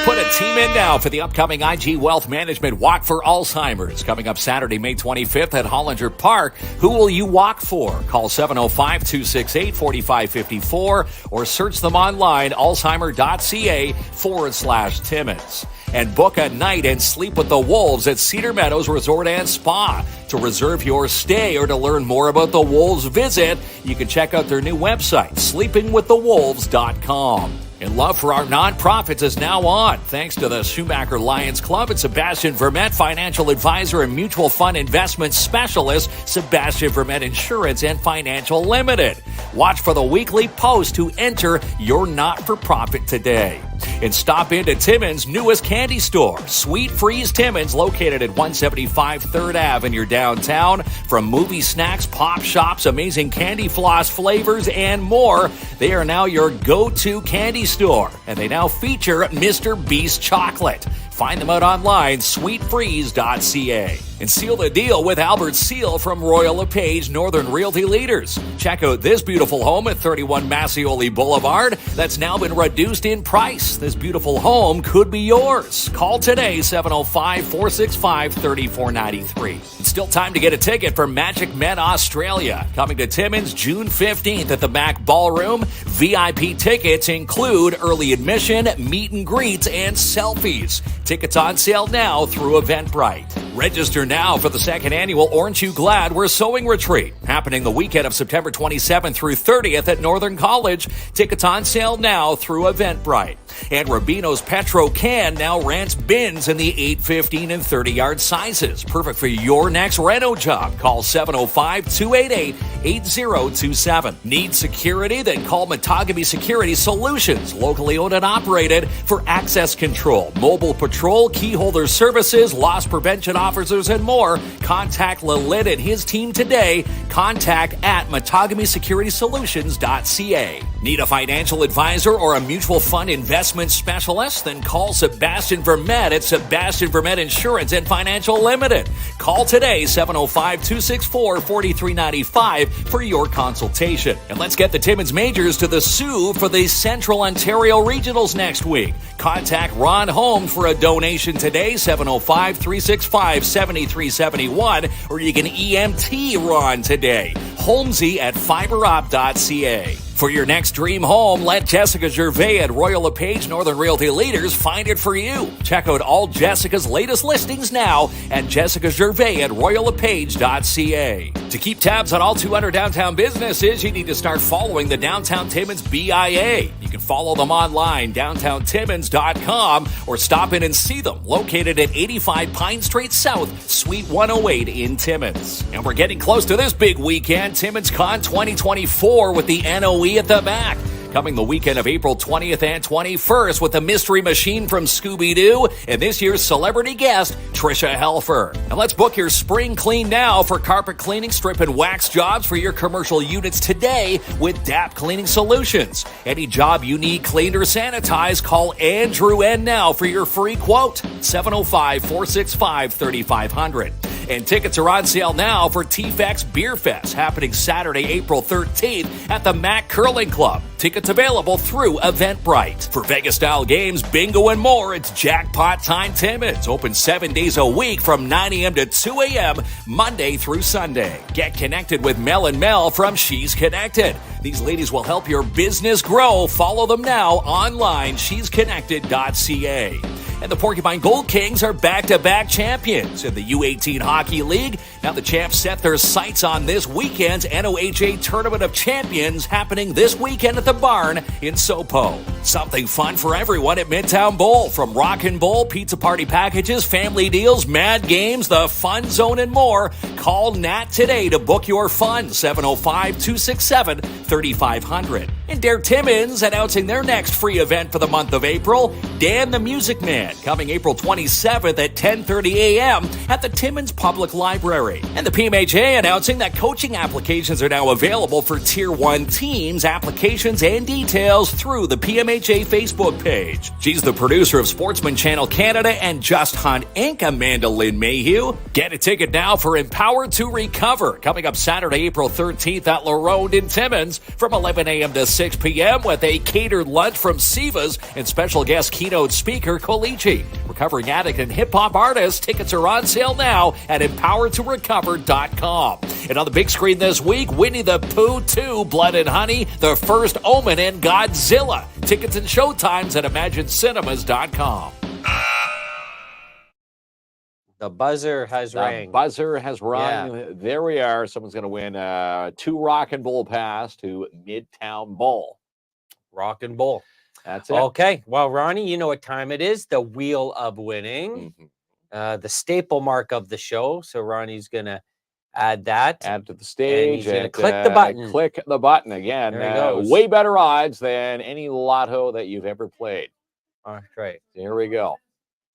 Put a team in now for the upcoming IG Wealth Management Walk for Alzheimer's. Coming up Saturday, May 25th at Hollinger Park. Who will you walk for? Call 705-268-4554 or search them online, alzheimer.ca/Timmins. And book a night and sleep with the Wolves at Cedar Meadows Resort and Spa. To reserve your stay or to learn more about the Wolves, visit. You can check out their new website, sleepingwiththewolves.com. And love for our nonprofits is now on, thanks to the Schumacher Lions Club and Sebastian Vermette, financial advisor and mutual fund investment specialist, Sebastian Vermette Insurance and Financial Limited. Watch for the weekly post to enter your not-for-profit today. And stop into Timmins' newest candy store, Sweet Freeze Timmins, located at 175 3rd Ave in your downtown. From movie snacks, pop shops, amazing candy floss flavors, and more, they are now your go-to candy store. And they now feature Mr. Beast chocolate. Find them out online, sweetfreeze.ca. And seal the deal with Albert Seal from Royal LePage Northern Realty Leaders. Check out this beautiful home at 31 Massioli Boulevard that's now been reduced in price. This beautiful home could be yours. Call today, 705-465-3493. It's still time to get a ticket for Magic Men Australia. Coming to Timmins June 15th at the Mac Ballroom. VIP tickets include early admission, meet and greets, and selfies. Tickets on sale now through Eventbrite. Register now for the 2nd annual Aren't You Glad We're Sewing Retreat, happening the weekend of September 27th through 30th at Northern College. Tickets on sale now through Eventbrite. And Rubino's Petro Can now rents bins in the 8, 15, and 30-yard sizes. Perfect for your next reno job. Call 705-288-8027. Need security? Then call Matagami Security Solutions, locally owned and operated, for access control, mobile patrol, key holder services, loss prevention officers, and more. Contact Lalit and his team today. Contact at MatagamiSecuritySolutions.ca. Need a financial advisor or a mutual fund investment specialist? Then call Sebastian Vermette at Sebastian Vermette Insurance and Financial Limited. Call today, 705-264-4395 for your consultation. And let's get the Timmins Majors to the Sioux for the Central Ontario Regionals next week. Contact Ron Holmes for a donation today, 705-365-7371, or you can EMT Ron today, Holmesy at fiberop.ca. For your next dream home, let Jessica Gervais at Royal LePage Northern Realty Leaders find it for you. Check out all Jessica's latest listings now at Jessica Gervais at royallepage.ca. To keep tabs on all 200 downtown businesses, you need to start following the Downtown Timmins BIA. You can follow them online, downtowntimmins.com, or stop in and see them, located at 85 Pine Street South, Suite 108 in Timmins. And we're getting close to this big weekend, Timmins Con 2024, with the NOE at the back. coming the weekend of April 20th and 21st with the Mystery Machine from Scooby-Doo and this year's celebrity guest, Trisha Helfer. And let's book your spring clean now for carpet cleaning, strip, and wax jobs for your commercial units today with DAP Cleaning Solutions. Any job you need cleaned or sanitized, call Andrew N now for your free quote, 705-465-3500. And tickets are on sale now for TFX Beer Fest, happening Saturday, April 13th at the Mac Curling Club. Tickets available through Eventbrite. For Vegas-style games, bingo, and more, it's Jackpot Time Timmins. Open 7 days a week from 9 a.m. to 2 a.m., Monday through Sunday. Get connected with Mel and Mel from She's Connected. These ladies will help your business grow. Follow them now online, shesconnected.ca. And the Porcupine Gold Kings are back-to-back champions in the U18 Hockey League. Now the champs set their sights on this weekend's NOHA Tournament of Champions happening this weekend at the Barn in Sopo. Something fun for everyone at Midtown Bowl. From Rockin' Bowl, pizza party packages, family deals, mad games, the Fun Zone, and more. Call Nat today to book your fun, 705-267-3500. And Dare Timmins announcing their next free event for the month of April, Dan the Music Man, coming April 27th at 10:30 a.m. at the Timmins Public Library. And the PMHA announcing that coaching applications are now available for Tier 1 teams. Applications and details through the PMHA Facebook page. She's the producer of Sportsman Channel Canada and Just Hunt Inc., Amanda Lynn Mayhew. Get a ticket now for Empowered to Recover, coming up Saturday, April 13th at La Ronde in Timmins from 11 a.m. to 6 p.m. with a catered lunch from Siva's and special guest keynote speaker Kolichi. Recovering addict and hip-hop artist, tickets are on sale now at empoweredtorocover.com. And on the big screen this week, Winnie the Pooh 2, Blood and Honey, The First Omen, and Godzilla. Tickets and showtimes at imaginecinemas.com. The buzzer has rang. The buzzer has rung. Yeah. There we are. Someone's going to win 2 Rockin' Bowl pass to Midtown Bowl. Rockin' Bowl. That's it. Okay. Well, Ronnie, you know what time it is. The Wheel of Winning. Mm-hmm. The staple mark of the show. So Ronnie's going to add that. Add to the stage. And he's going to click the button. Click the button again. Way better odds than any lotto that you've ever played. All right. Here we go.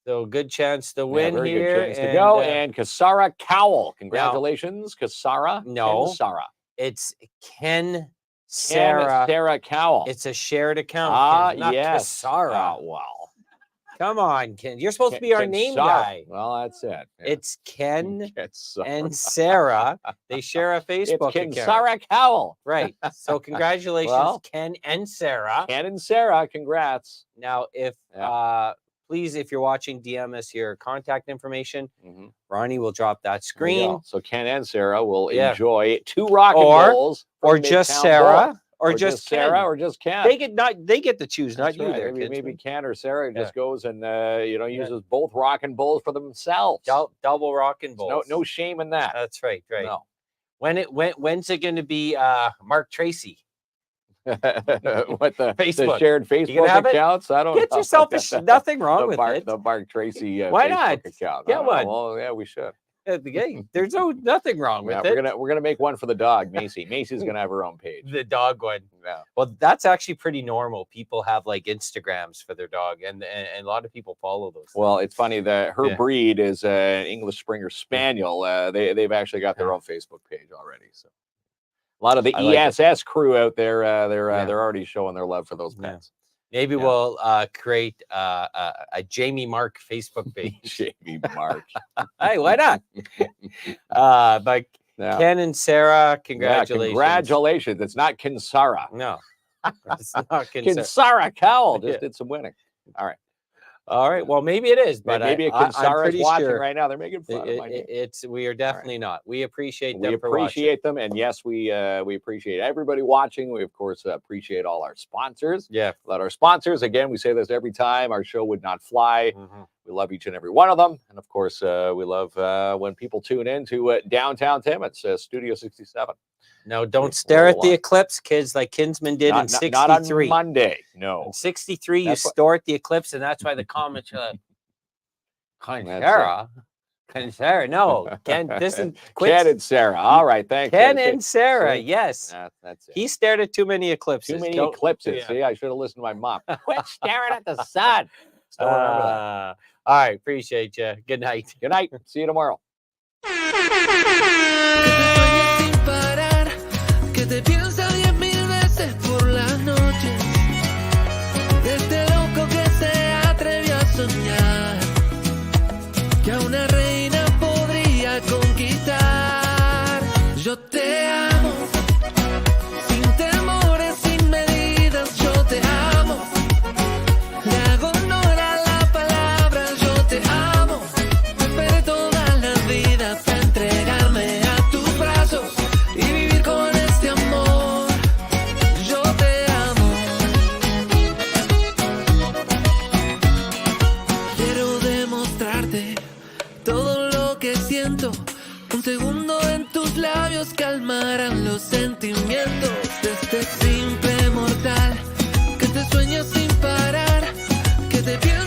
So good chance to win very here. Good chance to go. And Kasara Cowell. Congratulations, Kasara. No. Kasara. It's Ken Sarah. Sarah Cowell. It's a shared account. Not yes. Kasara. Wow. Come on, Ken. You're supposed to be our name guy. Well, that's it. Yeah. It's Ken and Sarah. They share a Facebook account. It's Sarah Cowell. Right. So congratulations, Ken and Sarah. Ken and Sarah, congrats. Now, please, if you're watching, DM us your contact information. Mm-hmm. Ronnie will drop that screen. So Ken and Sarah will enjoy 2 Rockin' Bowls. Or just Sarah. Or just Sarah, or just Ken. They get to choose, not you. There, maybe Ken or Sarah just goes and uses both Rockin' Bowls for themselves. Double Rockin' Bowls. No shame in that. That's right. No. When's it going to be Mark Tracy? What the Facebook. The shared Facebook accounts? I don't get yourself nothing wrong with it. The Mark Tracy Why Facebook not account. Get one. Well, yeah, we should. There's nothing wrong with it. We're gonna make one for the dog, Macy. Macy's gonna have her own page. The dog one. Yeah. Well, that's actually pretty normal. People have like Instagrams for their dog, and a lot of people follow those. Well, it's funny that her breed is an English Springer Spaniel. They've actually got their own Facebook page already. So a lot of the ESS crew out there, they're already showing their love for those pets. Maybe we'll create a Jamie Mark Facebook page. Jamie Mark. Hey, why not? But Ken and Sarah, congratulations. Congratulations. It's not Kinsara. No. It's not Kinsara Cowell just did some winning. All right. Well, maybe it is, but maybe a Kinsara is watching right now. They're making fun of my name. We are definitely not. We appreciate them. We appreciate them, and yes, we appreciate everybody watching. We of course appreciate all our sponsors. Yeah, let our sponsors. Again, we say this every time. Our show would not fly. Mm-hmm. We love each and every one of them, and of course, we love when people tune in to downtown Timmins, Studio 67. No, don't stare at the eclipse, kids, like Kinsman did in 63. Not on Monday, no. In 63, you stare at the eclipse, and that's why the comments are like, Sarah. Ken and Sarah. No, Ken. This is Ken and Sarah. All right, thanks. Ken and Sarah. See? Yes. That's it. He stared at too many eclipses. Too many Don't- eclipses. yeah. See, I should have listened to my mom. Quit staring at the sun. Still remember that. All right. Appreciate you. Good night. Good night. See you tomorrow. Sin parar, que te piensa 10,000 veces por las noches. De este loco que se atrevió a soñar que a una reina podría conquistar. Yo te amo, sin temores, sin medidas. Yo te amo, le hago honor a la palabra. Yo te amo, esperé toda la vida para entregarme a tus brazos y vivir con este amor. Yo te amo. Quiero demostrarte todo lo que siento. Un segundo en tus labios calmarán los sentimientos de este simple mortal que te sueña sin parar, que te piensa